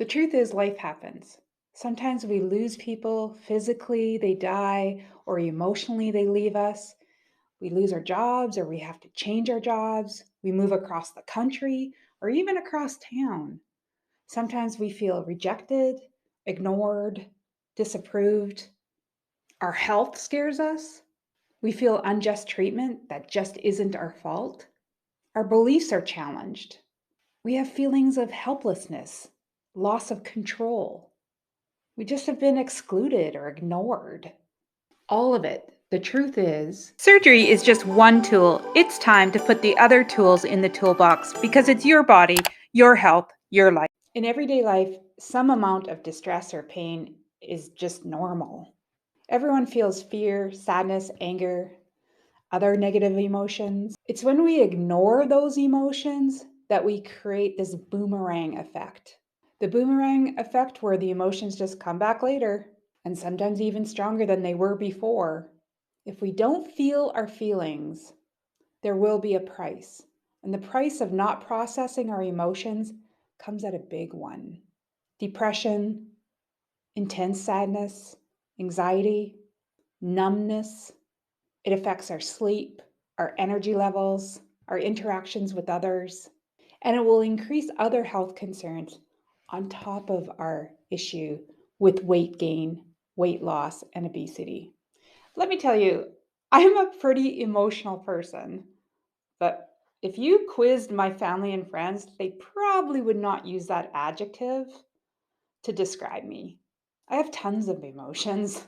The truth is, life happens. Sometimes we lose people physically, they die, or emotionally, they leave us. We lose our jobs, or we have to change our jobs. We move across the country, or even across town. Sometimes we feel rejected, ignored, disapproved. Our health scares us. We feel unjust treatment that just isn't our fault. Our beliefs are challenged. We have feelings of helplessness, loss of control. We just have been excluded or ignored. All of it. The truth is, surgery is just one tool. It's time to put the other tools in the toolbox because it's your body, your health, your life. In everyday life, some amount of distress or pain is just normal. Everyone feels fear, sadness, anger, other negative emotions. It's when we ignore those emotions that we create this boomerang effect. The boomerang effect, where the emotions just come back later, and sometimes even stronger than they were before. If we don't feel our feelings, there will be a price. And the price of not processing our emotions comes at a big one. Depression, intense sadness, anxiety, numbness. It affects our sleep, our energy levels, our interactions with others, and it will increase other health concerns on top of our issue with weight gain, weight loss, and obesity. Let me tell you, I'm a pretty emotional person, but if you quizzed my family and friends, they probably would not use that adjective to describe me. I have tons of emotions,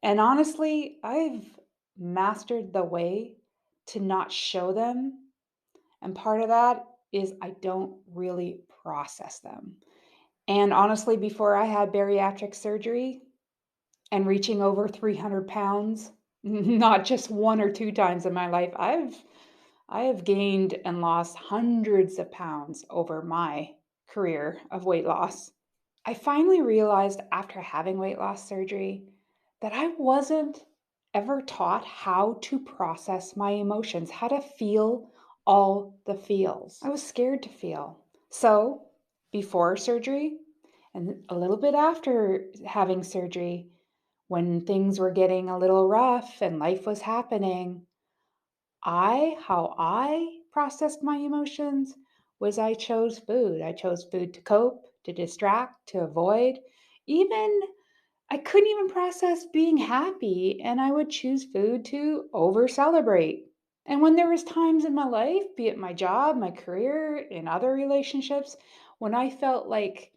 and honestly, I've mastered the way to not show them. And part of that is I don't really process them. And honestly, before I had bariatric surgery and reaching over 300 pounds, not just one or two times in my life, I have gained and lost hundreds of pounds over my career of weight loss. I finally realized after having weight loss surgery that I wasn't ever taught how to process my emotions, how to feel all the feels. I was scared to feel. So, before surgery and a little bit after having surgery, when things were getting a little rough and life was happening, how I processed my emotions was I chose food. I chose food to cope, to distract, to avoid. Even I couldn't even process being happy, and I would choose food to over celebrate. And when there was times in my life, be it my job, my career, in other relationships, when I felt like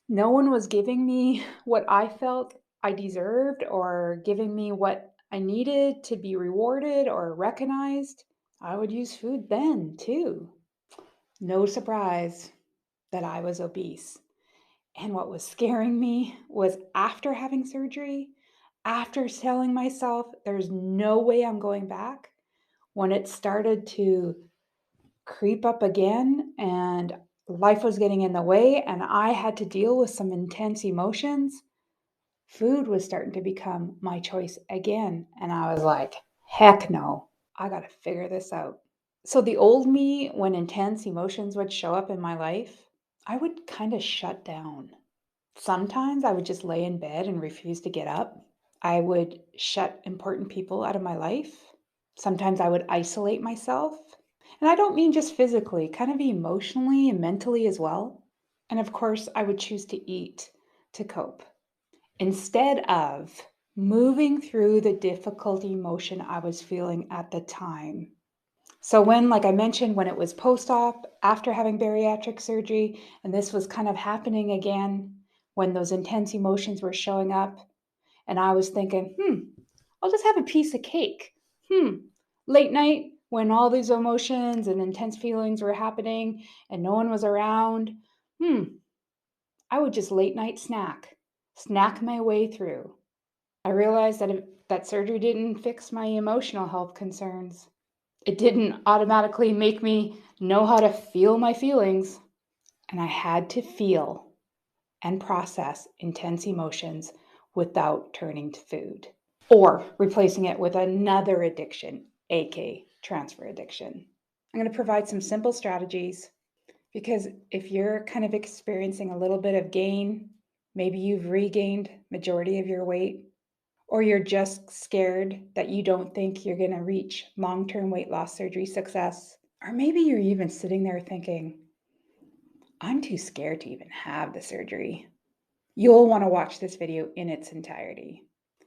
no one was giving me what I felt I deserved or giving me what I needed to be rewarded or recognized, I would use food then too. No surprise that I was obese. And what was scaring me was after having surgery, after telling myself there's no way I'm going back, when it started to creep up again and life was getting in the way and I had to deal with some intense emotions, food was starting to become my choice again. And I was like, heck no, I got to figure this out. So the old me, when intense emotions would show up in my life, I would kind of shut down. Sometimes I would just lay in bed and refuse to get up. I would shut important people out of my life. Sometimes I would isolate myself. And I don't mean just physically, kind of emotionally and mentally as well. And of course, I would choose to eat to cope instead of moving through the difficult emotion I was feeling at the time. So when, like I mentioned, when it was post-op, after having bariatric surgery, and this was kind of happening again, when those intense emotions were showing up, and I was thinking, I'll just have a piece of cake. Late night, when all these emotions and intense feelings were happening and no one was around, I would just late night snack my way through. I realized that surgery didn't fix my emotional health concerns. It didn't automatically make me know how to feel my feelings. And I had to feel and process intense emotions without turning to food or replacing it with another addiction, aka transfer addiction. I'm going to provide some simple strategies. If Because if you're kind of experiencing a little bit of gain, maybe you've regained majority of your weight, or you're just scared that you don't think you're going to reach long-term weight loss surgery success, or maybe you're even sitting there thinking, I'm too scared to even have the surgery. You'll want to watch this video in its entirety.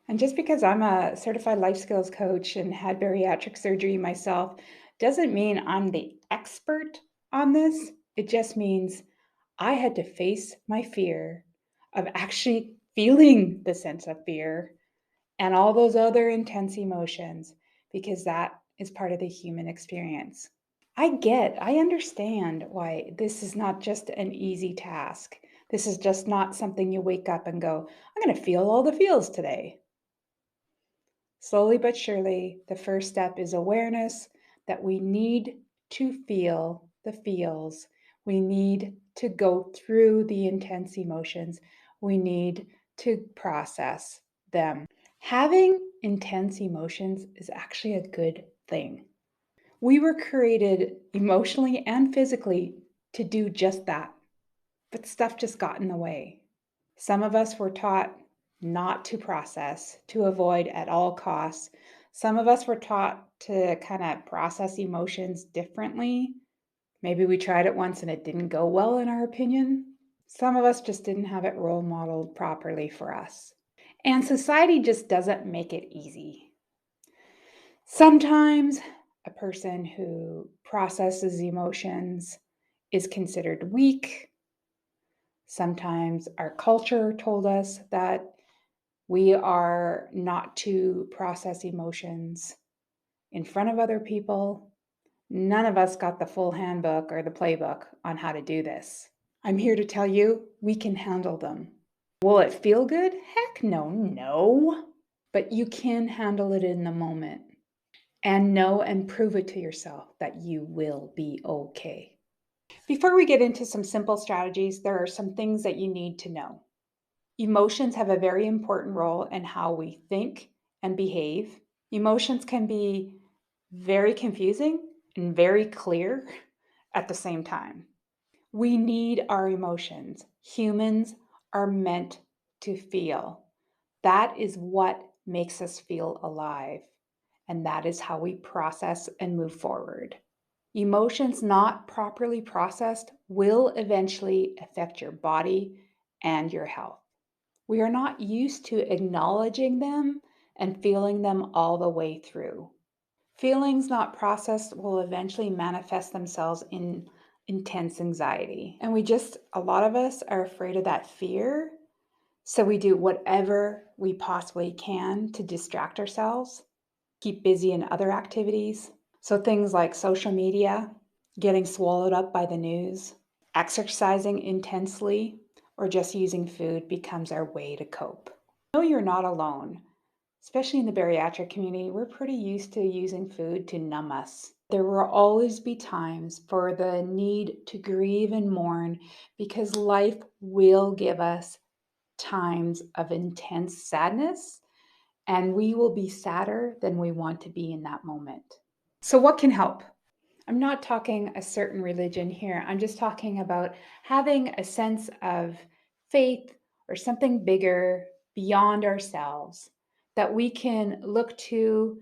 And just because I'm a certified life skills coach and had bariatric surgery myself doesn't mean I'm the expert on this. It just means I had to face my fear of actually feeling the sense of fear and all those other intense emotions, because that is part of the human experience. I understand why this is not just an easy task. This is just not something you wake up and go, I'm going to feel all the feels today. Slowly but surely, the first step is awareness that we need to feel the feels. We need to go through the intense emotions. We need to process them. Having intense emotions is actually a good thing. We were created emotionally and physically to do just that, but stuff just got in the way. Some of us were taught not to process, to avoid at all costs. Some of us were taught to kind of process emotions differently. Maybe we tried it once and it didn't go well, in our opinion. Some of us just didn't have it role modeled properly for us. And society just doesn't make it easy. Sometimes a person who processes emotions is considered weak. Sometimes our culture told us that we are not to process emotions in front of other people. None of us got the full handbook or the playbook on how to do this. I'm here to tell you we can handle them. Will it feel good? Heck no. But you can handle it in the moment. And know and prove it to yourself that you will be okay. Before we get into some simple strategies, there are some things that you need to know. Emotions have a very important role in how we think and behave. Emotions can be very confusing and very clear at the same time. We need our emotions. Humans are meant to feel. That is what makes us feel alive. And that is how we process and move forward. Emotions not properly processed will eventually affect your body and your health. We are not used to acknowledging them and feeling them all the way through. Feelings not processed will eventually manifest themselves in intense anxiety. And a lot of us are afraid of that fear. So we do whatever we possibly can to distract ourselves, keep busy in other activities. So things like social media, getting swallowed up by the news, exercising intensely, or just using food becomes our way to cope. No, you're not alone. Especially in the bariatric community, we're pretty used to using food to numb us. There will always be times for the need to grieve and mourn, because life will give us times of intense sadness, and we will be sadder than we want to be in that moment. So what can help? I'm not talking a certain religion here. I'm just talking about having a sense of faith or something bigger beyond ourselves that we can look to.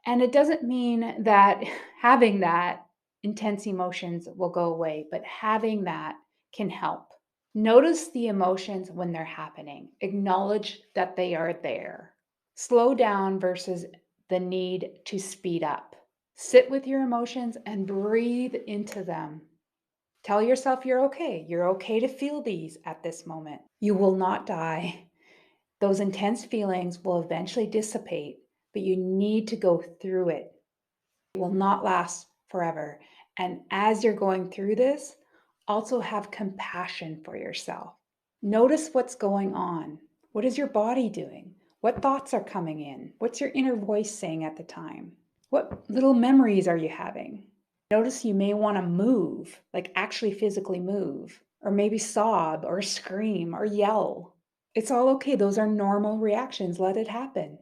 And it doesn't mean that having that intense emotions will go away, but having that can help. Notice the emotions when they're happening. Acknowledge that they are there. Slow down versus the need to speed up. Sit with your emotions and breathe into them. Tell yourself you're okay. You're okay to feel these at this moment. You will not die. Those intense feelings will eventually dissipate, but you need to go through it. It will not last forever. And as you're going through this, also have compassion for yourself. Notice what's going on. What is your body doing? What thoughts are coming in? What's your inner voice saying at the time? What little memories are you having? Notice you may want to move, like actually physically move, or maybe sob or scream or yell. It's all okay. Those are normal reactions. Let it happen.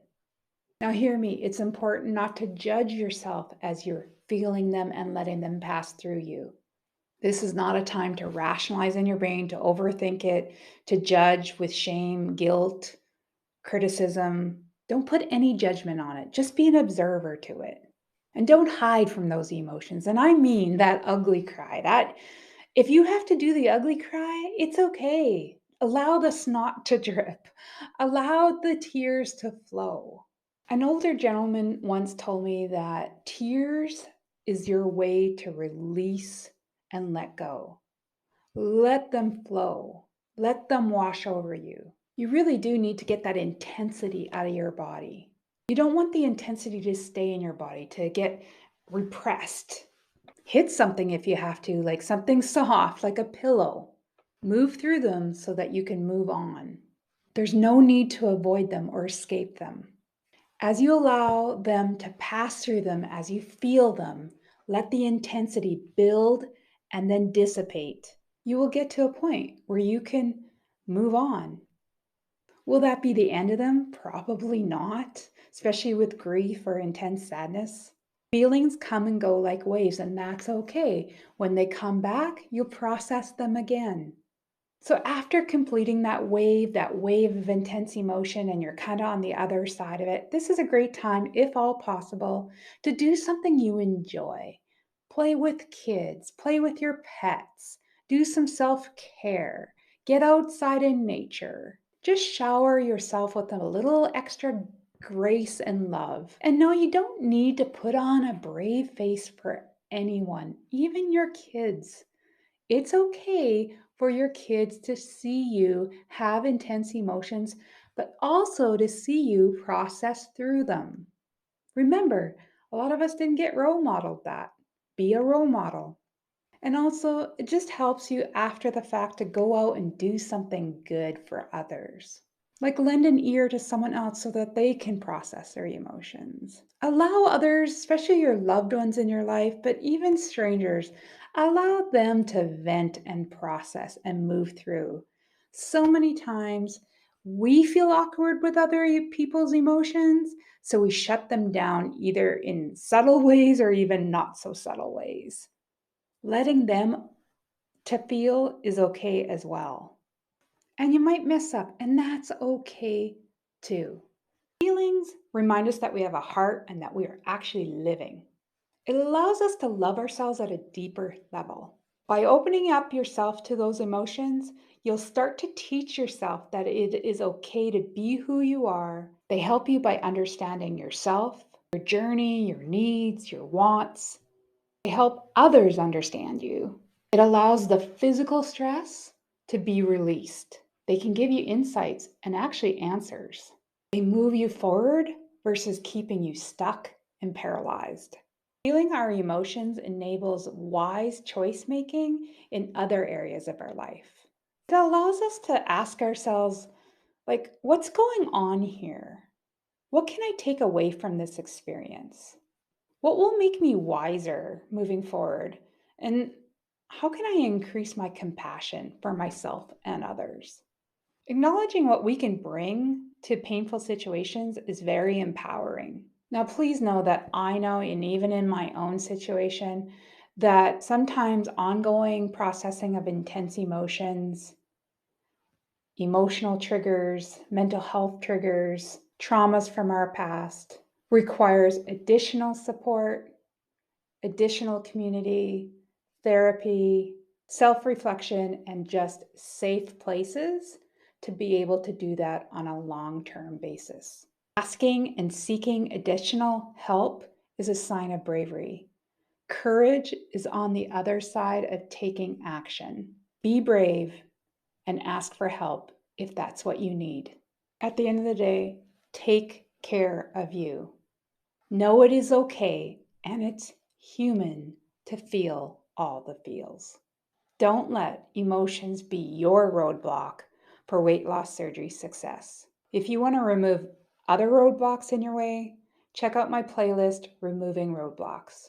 Now, hear me. It's important not to judge yourself as you're feeling them and letting them pass through you. This is not a time to rationalize in your brain, to overthink it, to judge with shame, guilt, criticism. Don't put any judgment on it. Just be an observer to it. And don't hide from those emotions. And I mean that ugly cry. That if you have to do the ugly cry, it's okay. Allow the snot to drip. Allow the tears to flow. An older gentleman once told me that tears is your way to release and let go. Let them flow. Let them wash over you. You really do need to get that intensity out of your body. You don't want the intensity to stay in your body, to get repressed. Hit something if you have to, like something soft, like a pillow. Move through them so that you can move on. There's no need to avoid them or escape them. As you allow them to pass through them, as you feel them, let the intensity build and then dissipate. You will get to a point where you can move on. Will that be the end of them? Probably not, especially with grief or intense sadness. Feelings come and go like waves, and that's okay. When they come back, you'll process them again. So after completing that wave of intense emotion, and you're kind of on the other side of it, this is a great time, if all possible, to do something you enjoy. Play with kids, play with your pets, do some self-care, get outside in nature. Just shower yourself with a little extra grace and love. And no, you don't need to put on a brave face for anyone, even your kids. It's okay for your kids to see you have intense emotions, but also to see you process through them. Remember, a lot of us didn't get role modeled that. Be a role model. And also, it just helps you after the fact to go out and do something good for others. Like lend an ear to someone else so that they can process their emotions. Allow others, especially your loved ones in your life, but even strangers, allow them to vent and process and move through. So many times we feel awkward with other people's emotions, so we shut them down either in subtle ways or even not so subtle ways. Letting them to feel is okay as well. And you might mess up, and that's okay too. Feelings remind us that we have a heart and that we are actually living. It allows us to love ourselves at a deeper level. By opening up yourself to those emotions, you'll start to teach yourself that it is okay to be who you are. They help you by understanding yourself, your journey, your needs, your wants. They help others understand you. It allows the physical stress to be released. They can give you insights and actually answers. They move you forward versus keeping you stuck and paralyzed. Feeling our emotions enables wise choice making in other areas of our life. It allows us to ask ourselves, like, what's going on here? What can I take away from this experience? What will make me wiser moving forward? And how can I increase my compassion for myself and others? Acknowledging what we can bring to painful situations is very empowering. Now, please know that I know, and even in my own situation, that sometimes ongoing processing of intense emotions, emotional triggers, mental health triggers, traumas from our past requires additional support, additional community, therapy, self reflection, and just safe places to be able to do that on a long term basis. Asking and seeking additional help is a sign of bravery. Courage is on the other side of taking action. Be brave and ask for help if that's what you need. At the end of the day, take care of you. Know it is okay and it's human to feel all the feels. Don't let emotions be your roadblock for weight loss surgery success. If you want to remove other roadblocks in your way, check out my playlist, Removing Roadblocks.